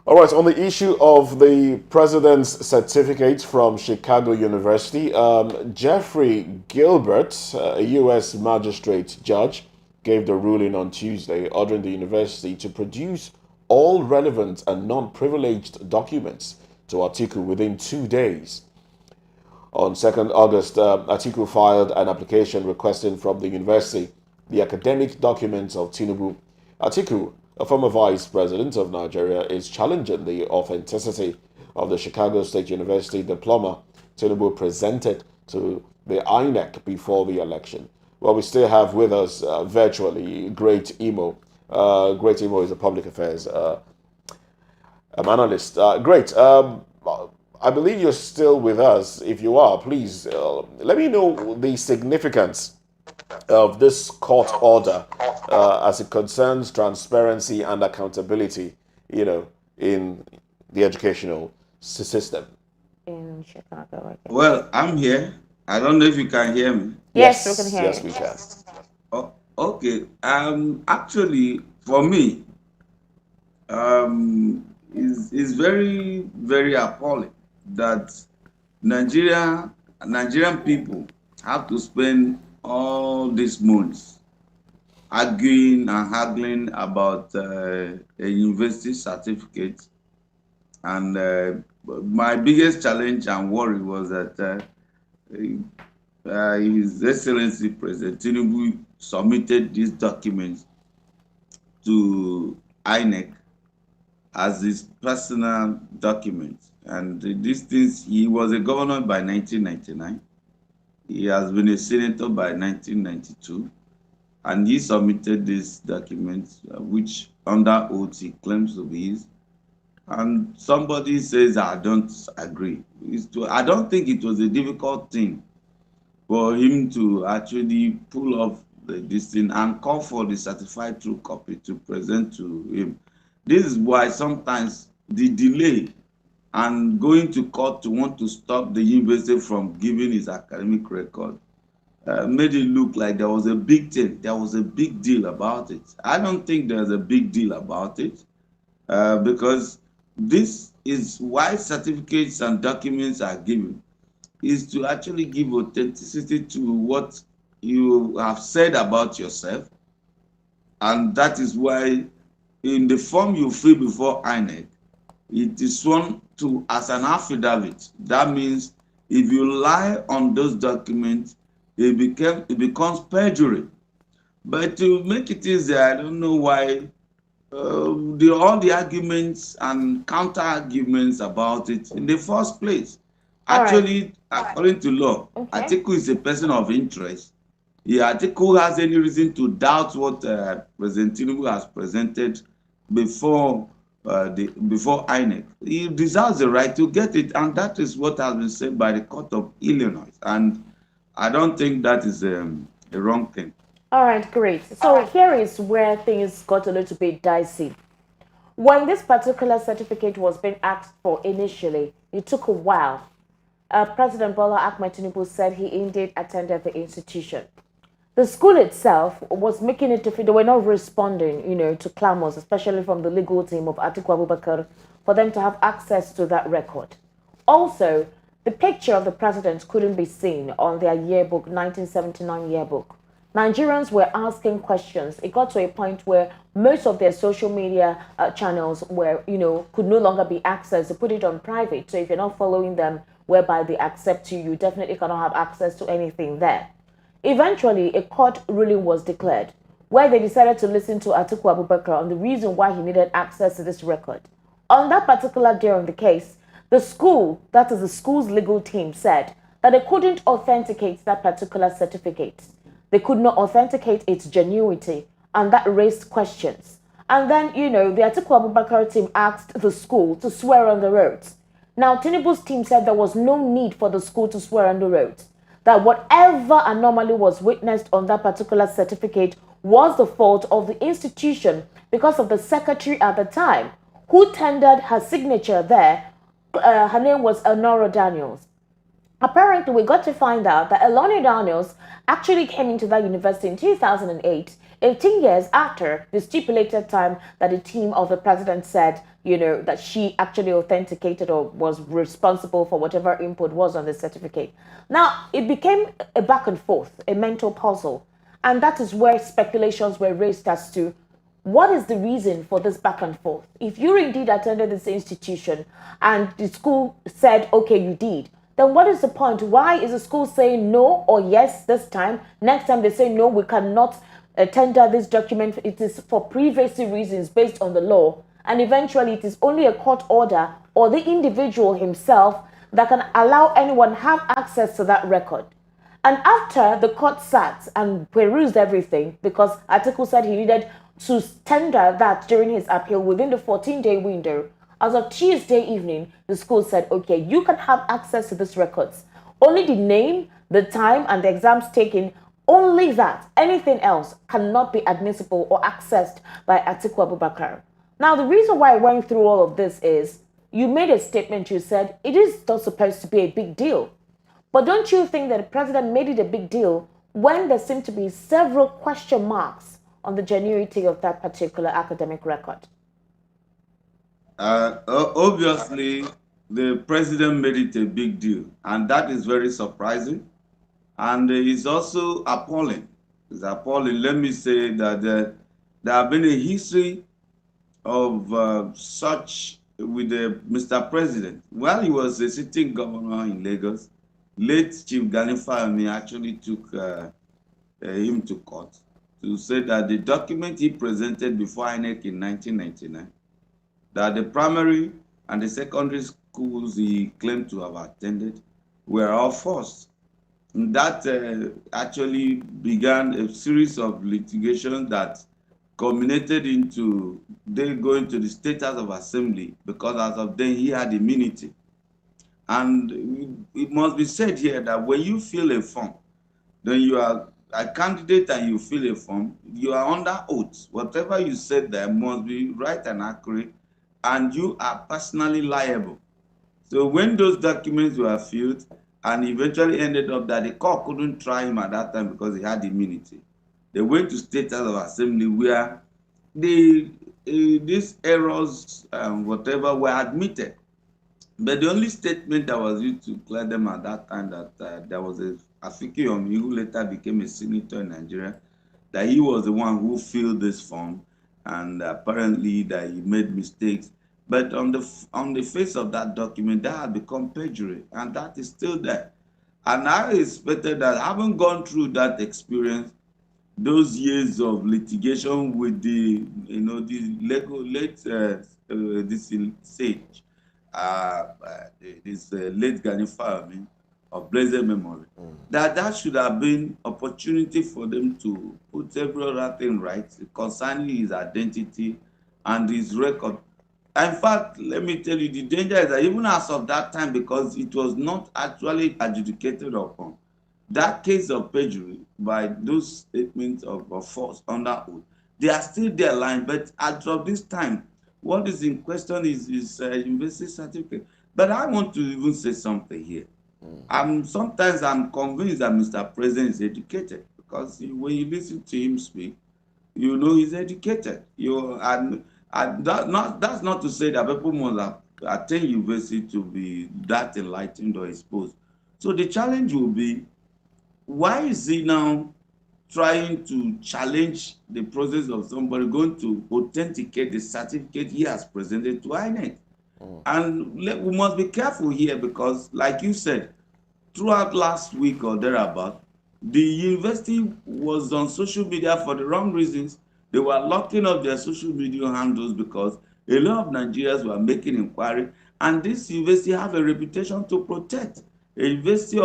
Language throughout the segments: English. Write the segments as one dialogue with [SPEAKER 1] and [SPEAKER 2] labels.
[SPEAKER 1] All right, on the issue of the president's certificate from Chicago University, Jeffrey Gilbert, a U.S. magistrate judge, gave the ruling on Tuesday, ordering the university to produce all relevant and non-privileged documents to Atiku within 2 days. On 2nd August, Atiku filed an application requesting from the university the academic documents of Tinubu. Atiku, a former vice president of Nigeria, is challenging the authenticity of the Chicago State University diploma Tinubu presented to the INEC before the election. Well, we still have with us virtually Great Imo. Great Imo is a public affairs analyst. Great. I believe you're still with us. If you are, please let me know the significance of this court order as it concerns transparency and accountability, in the educational system.
[SPEAKER 2] In Chicago, I guess.
[SPEAKER 3] Well, I'm here. I don't know if you can hear me.
[SPEAKER 2] Yes, we can
[SPEAKER 1] Yes,
[SPEAKER 2] hear
[SPEAKER 1] yes,
[SPEAKER 2] you.
[SPEAKER 1] we can.
[SPEAKER 3] Oh, okay. Actually, for me, is very very appalling that Nigerian people have to spend all these months arguing and haggling about a university certificate. And my biggest challenge and worry was that His Excellency President Tinubu submitted these documents to INEC as his personal documents. And these things, he was a governor by 1999. He has been a senator by 1992. And he submitted these documents, which under oath he claims to be his. And somebody says, I don't agree. I don't think it was a difficult thing for him to actually pull off this thing and call for the certified true copy to present to him. This is why sometimes the delay and going to court to want to stop the university from giving his academic record made it look like there was a big thing, there was a big deal about it. I don't think there's a big deal about it because this is why certificates and documents are given, is to actually give authenticity to what you have said about yourself. And that is why in the form you fill before INEC, it is sworn to as an affidavit. That means if you lie on those documents, it becomes perjury. But to make it easier, I don't know why all the arguments and counter arguments about it in the first place.
[SPEAKER 2] All right.
[SPEAKER 3] Actually, according to law,
[SPEAKER 2] Okay.
[SPEAKER 3] Atiku is a person of interest. Yeah, Atiku has any reason to doubt what President Tinubu has presented before before INEC. He deserves the right to get it, and that is what has been said by the Court of Illinois. And I don't think that is a wrong thing.
[SPEAKER 2] All right, great. So here is where things got a little bit dicey. When this particular certificate was being asked for initially, it took a while. President Bola Ahmed Tinubu said he indeed attended the institution. The school itself was making it difficult. They were not responding, to clamors, especially from the legal team of Atiku Abubakar, for them to have access to that record. Also, the picture of the president couldn't be seen on their yearbook, 1979 yearbook. Nigerians were asking questions. It got to a point where most of their social media channels were, could no longer be accessed. They put it on private. So if you're not following them, whereby they accept you, you definitely cannot have access to anything there. Eventually, a court ruling was declared where they decided to listen to Atiku Abubakar on the reason why he needed access to this record. On that particular day on the case, the school, that is the school's legal team, said that they couldn't authenticate that particular certificate. They could not authenticate its genuity, and that raised questions. And then, the Atiku Abubakar team asked the school to swear on the oath. Now, Tinubu's team said there was no need for the school to swear on the oath, that whatever anomaly was witnessed on that particular certificate was the fault of the institution because of the secretary at the time who tendered her signature there. Her name was Honora Daniels. Apparently, we got to find out that Eloni Daniels actually came into that university in 2008, 18 years after the stipulated time that the team of the president said, that she actually authenticated or was responsible for whatever input was on the certificate. Now, it became a back and forth, a mental puzzle. And that is where speculations were raised as to what is the reason for this back and forth? If you indeed attended this institution and the school said, okay, you did, then what is the point? Why is the school saying no or yes this time? Next time they say no, we cannot tender this document. It is for privacy reasons based on the law. And eventually it is only a court order or the individual himself that can allow anyone have access to that record. And after the court sat and perused everything, because Atiku said he needed to tender that during his appeal within the 14-day window, as of Tuesday evening, the school said, okay, you can have access to these records. Only the name, the time, and the exams taken, only that. Anything else cannot be admissible or accessed by Atiku Abubakar. Now, the reason why I went through all of this is you made a statement, you said it is not supposed to be a big deal. But don't you think that the president made it a big deal when there seemed to be several question marks on the genuinity of that particular academic record?
[SPEAKER 3] Obviously, the president made it a big deal, and that is very surprising. And it's also appalling. It's appalling. Let me say that there have been a history of such with Mr. President. While he was a sitting governor in Lagos, late Chief Gani Fahmi actually took him to court to say that the document he presented before INEC in 1999, that the primary and the secondary schools he claimed to have attended were all false. And that actually began a series of litigation that culminated into they going to the State House of Assembly, because as of then he had immunity. And it must be said here that when you fill a form, then you are a candidate and you fill a form, you are under oath. Whatever you said there must be right and accurate, and you are personally liable. So when those documents were filled, and eventually ended up that the court couldn't try him at that time because he had immunity, they went to State House of Assembly where these errors and whatever were admitted. But the only statement that was used to clear them at that time that there was a Afiki Yomi who later became a senator in Nigeria, that he was the one who filled this form, and apparently that he made mistakes. But on the face of that document, that had become perjury, and that is still there. And I expected that, having gone through that experience, those years of litigation with the late this sage, this late Gani Fahmi of blessed memory, that should have been opportunity for them to put every other thing right concerning his identity and his record. In fact, let me tell you, the danger is that even as of that time, because it was not actually adjudicated upon, that case of perjury by those statements of false under oath, they are still there lying. But as of this time, what is in question is university certificate. But I want to even say something here. Sometimes I'm convinced that Mr. President is educated, because when you listen to him speak, you know he's educated. That's not to say that people must attend university to be that enlightened or exposed. So the challenge will be, why is he now trying to challenge the process of somebody going to authenticate the certificate he has presented to INEC? And we must be careful here, because like you said, throughout last week or thereabout, the university was on social media for the wrong reasons. They were locking up their social media handles because a lot of Nigerians were making inquiry, and this university have a reputation to protect. A university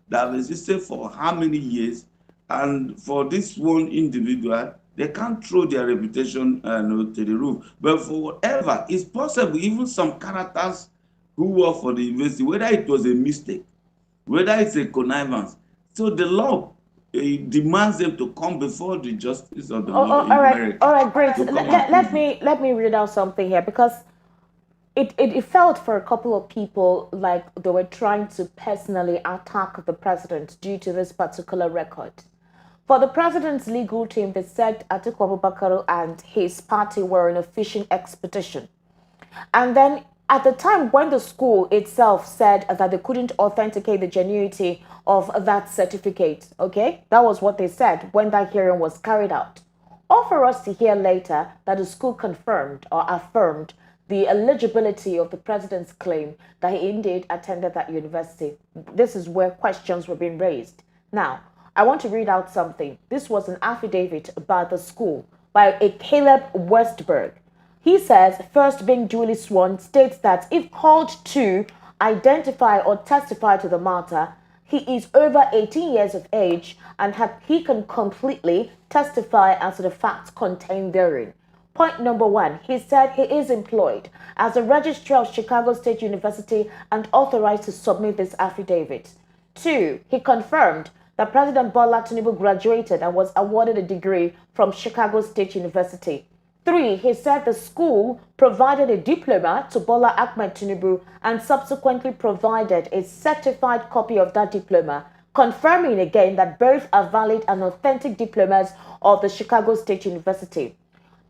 [SPEAKER 3] that has existed for how many years, and for this one individual, they can't throw their reputation to the roof. But for whatever, it's possible, even some characters who work for the university, whether it was a mistake, whether it's a connivance, so the law demands them to come before the justice of the law in America.
[SPEAKER 2] All right, great. Let me read out something here, because it felt for a couple of people like they were trying to personally attack the president due to this particular record. For the president's legal team, they said Atiku Abubakar and his party were on a fishing expedition. And then at the time when the school itself said that they couldn't authenticate the genuinity of that certificate, okay, that was what they said when that hearing was carried out. Or for us to hear later that the school confirmed or affirmed the eligibility of the president's claim that he indeed attended that university. This is where questions were being raised. Now, I want to read out something. This was an affidavit by the school by a Caleb Westberg. He says, first being duly sworn, states that if called to identify or testify to the matter, he is over 18 years of age and he can completely testify as to the facts contained therein. Point number one, he said he is employed as a registrar of Chicago State University and authorized to submit this affidavit. Two, he confirmed that President Bola Tinubu graduated and was awarded a degree from Chicago State University. 3. He said the school provided a diploma to Bola Ahmed Tinubu and subsequently provided a certified copy of that diploma, confirming again that both are valid and authentic diplomas of the Chicago State University.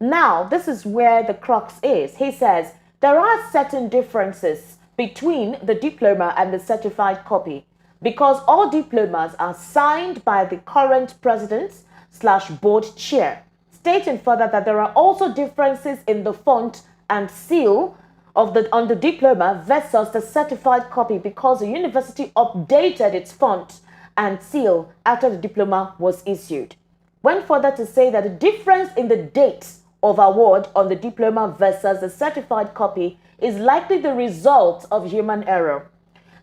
[SPEAKER 2] Now, this is where the crux is. He says there are certain differences between the diploma and the certified copy because all diplomas are signed by the current president/board chair, stating further that there are also differences in the font and seal of on the diploma versus the certified copy because the university updated its font and seal after the diploma was issued. Went further to say that the difference in the dates of award on the diploma versus the certified copy is likely the result of human error.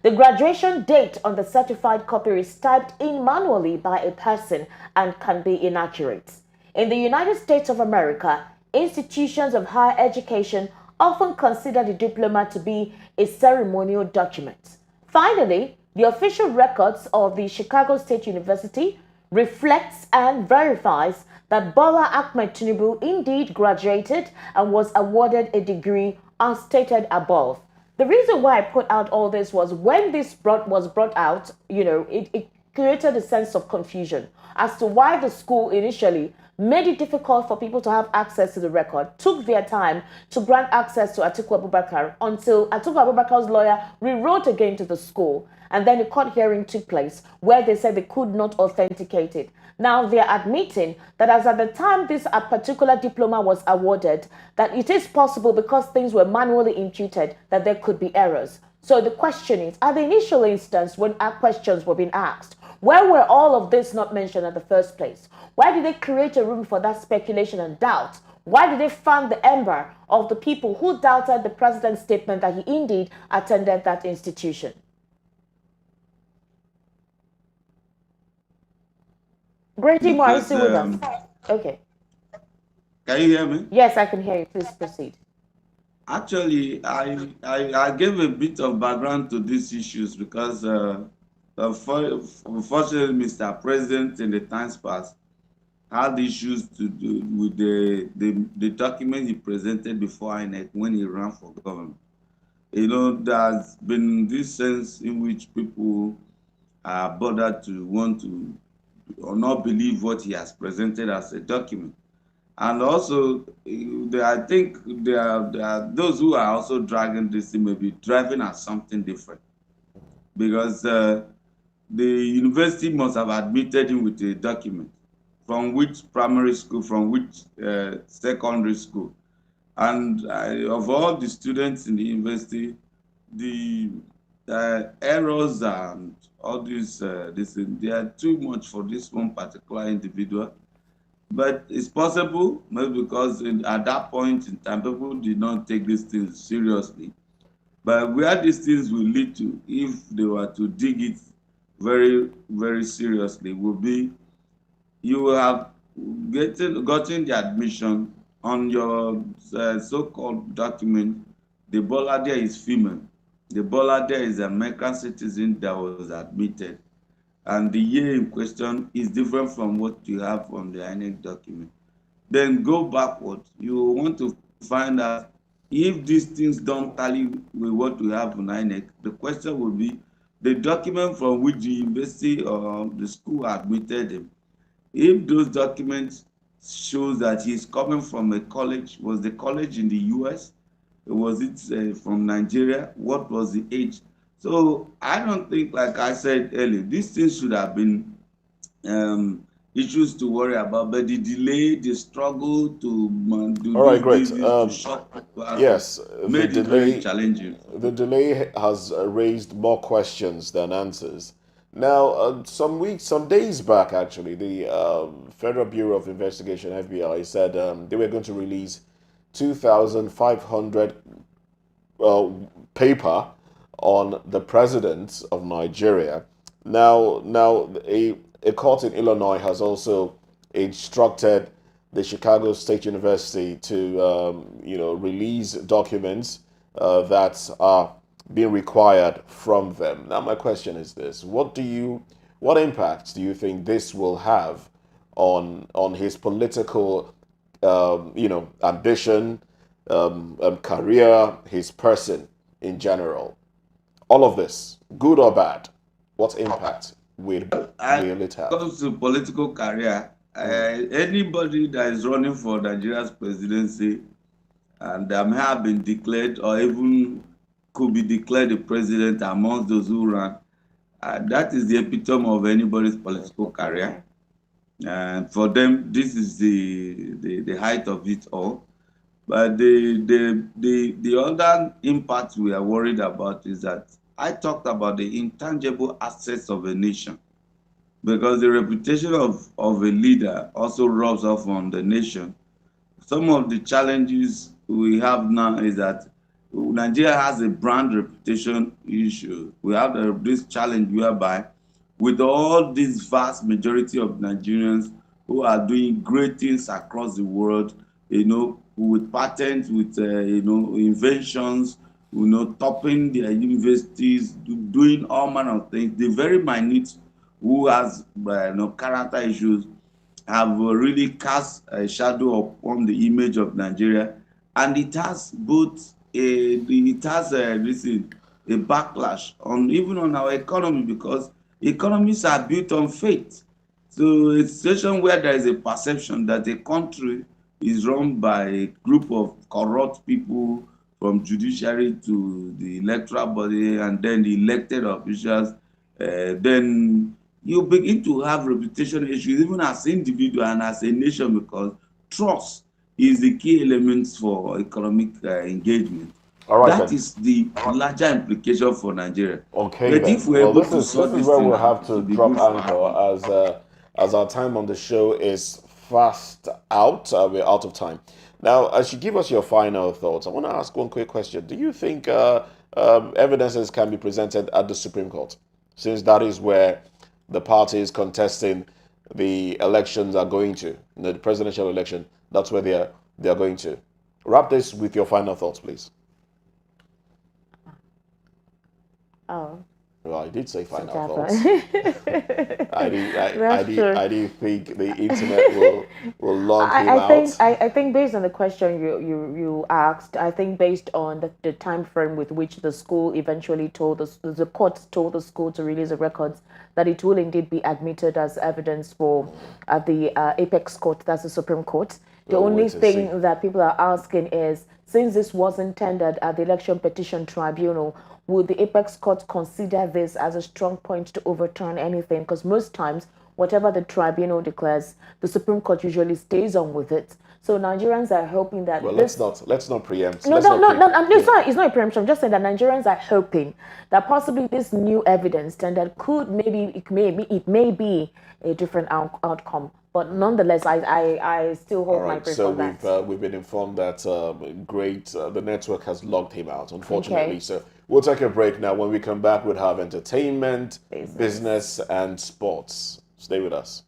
[SPEAKER 2] The graduation date on the certified copy is typed in manually by a person and can be inaccurate. In the United States of America, institutions of higher education often consider the diploma to be a ceremonial document. Finally, the official records of the Chicago State University reflects and verifies that Bola Ahmed Tinubu indeed graduated and was awarded a degree as stated above. The reason why I put out all this was when this was brought out, it created a sense of confusion as to why the school initially made it difficult for people to have access to the record, took their time to grant access to Atiku Abubakar until Atiku Abubakar's lawyer rewrote again to the school. And then a court hearing took place where they said they could not authenticate it. Now they are admitting that as at the time this particular diploma was awarded, that it is possible because things were manually imputed that there could be errors. So the question is, at the initial instance when our questions were being asked, where were all of this not mentioned in the first place? Why did they create a room for that speculation and doubt? Why did they fan the ember of the people who doubted the president's statement that he indeed attended that institution? Grady, are you still with us? Okay.
[SPEAKER 3] Can you hear me?
[SPEAKER 2] Yes, I can hear you. Please proceed.
[SPEAKER 3] Actually, I gave a bit of background to these issues because unfortunately, Mr. President in the times past had issues to do with the document he presented before INEC when he ran for government. There's been this sense in which people are bothered to want to or not believe what he has presented as a document. And also, I think there are those who are also dragging this thing, maybe driving at something different. Because the university must have admitted him with a document from which primary school, from which secondary school. And of all the students in the university, the errors and all this, they are too much for this one particular individual. But it's possible, maybe because at that point in time, people did not take these things seriously. But where these things will lead to, if they were to dig it very, very seriously, will be you will have gotten the admission on your so-called document. The Bola there is female. The Bola there is an American citizen that was admitted. And the year in question is different from what you have on the INEC document. Then go backward. You want to find out if these things don't tally with what we have in INEC, the question will be the document from which the university or the school admitted him. If those documents shows that he's coming from a college, was the college in the US? Was it from Nigeria? What was the age? So I don't think, like I said earlier, these things should have been issues to worry about, but the delay, the struggle to
[SPEAKER 1] All right, great.
[SPEAKER 3] do this, to shock people out of,
[SPEAKER 1] Yes,
[SPEAKER 3] made it very challenging.
[SPEAKER 1] the delay has raised more questions than answers. Now, some days back, actually, the Federal Bureau of Investigation (FBI) said they were going to release 2,500 uh, paper on the president of Nigeria. Now, a court in Illinois has also instructed the Chicago State University to, release documents that are being required from them. Now, my question is this: what impact do you think this will have on his political, ambition, career, his person in general? All of this, good or bad, what impact
[SPEAKER 3] And
[SPEAKER 1] will it have?
[SPEAKER 3] comes to political career, anybody that is running for Nigeria's presidency and have been declared or even could be declared the president amongst those who ran, that is the epitome of anybody's political career. And for them, this is the height of it all. But the other impact we are worried about is that I talked about the intangible assets of a nation, because the reputation of a leader also rubs off on the nation. Some of the challenges we have now is that Nigeria has a brand reputation issue. We have this challenge whereby, with all this vast majority of Nigerians who are doing great things across the world, with patents, with inventions, topping their universities, doing all manner of things. The very minute who has character issues have really cast a shadow upon the image of Nigeria, and it has both a backlash on even on our economy, because economies are built on faith. So a situation where there is a perception that a country is run by a group of corrupt people, from judiciary to the electoral body and then the elected officials, then you begin to have reputation issues even as individual and as a nation, because trust is the key element for economic engagement.
[SPEAKER 1] All right
[SPEAKER 3] That
[SPEAKER 1] then.
[SPEAKER 3] is the larger implication for Nigeria.
[SPEAKER 1] Okay
[SPEAKER 3] But
[SPEAKER 1] then.
[SPEAKER 3] if we're
[SPEAKER 1] Well,
[SPEAKER 3] able
[SPEAKER 1] this
[SPEAKER 3] to
[SPEAKER 1] is this
[SPEAKER 3] sort
[SPEAKER 1] is
[SPEAKER 3] this
[SPEAKER 1] where
[SPEAKER 3] thing
[SPEAKER 1] we'll
[SPEAKER 3] out,
[SPEAKER 1] have
[SPEAKER 3] it
[SPEAKER 1] to
[SPEAKER 3] will be
[SPEAKER 1] drop
[SPEAKER 3] good for
[SPEAKER 1] anchor,
[SPEAKER 3] everyone.
[SPEAKER 1] as our time on the show is fast out. We're out of time. Now, as you give us your final thoughts, I want to ask one quick question. Do you think evidences can be presented at the Supreme Court, since that is where the parties contesting the elections are going to, the presidential election? That's where they are going to. Wrap this with your final thoughts, please.
[SPEAKER 2] Oh,
[SPEAKER 1] Well, I did say
[SPEAKER 2] so
[SPEAKER 1] final thoughts.
[SPEAKER 2] Java. That's true.
[SPEAKER 1] I didn't think the internet will log him
[SPEAKER 2] I think
[SPEAKER 1] out.
[SPEAKER 2] I think based on the question you asked, I think based on the time frame with which the school eventually told the court told the school to release the records, that it will indeed be admitted as evidence for the apex court, that's the Supreme Court. The
[SPEAKER 1] We'll
[SPEAKER 2] only
[SPEAKER 1] wait and see.
[SPEAKER 2] thing that people are asking is, since this wasn't tendered at the Election Petition Tribunal, would the apex court consider this as a strong point to overturn anything? Because most times, whatever the tribunal declares, the Supreme Court usually stays on with it. So Nigerians are hoping
[SPEAKER 1] Well,
[SPEAKER 2] that
[SPEAKER 1] let's
[SPEAKER 2] this.
[SPEAKER 1] not preempt.
[SPEAKER 2] No,
[SPEAKER 1] Let's
[SPEAKER 2] no,
[SPEAKER 1] not
[SPEAKER 2] no,
[SPEAKER 1] pre.
[SPEAKER 2] no.
[SPEAKER 1] You know.
[SPEAKER 2] It's not a preemption. I'm just saying that Nigerians are hoping that possibly this new evidence and that could it may be a different outcome. But nonetheless, I still
[SPEAKER 1] All
[SPEAKER 2] hold my
[SPEAKER 1] right.
[SPEAKER 2] brief
[SPEAKER 1] So
[SPEAKER 2] on that.
[SPEAKER 1] we've been informed that the network has logged him out, unfortunately.
[SPEAKER 2] Okay.
[SPEAKER 1] So we'll take a break now. When we come back, we'll have entertainment,
[SPEAKER 2] Business.
[SPEAKER 1] business, and sports. Stay with us.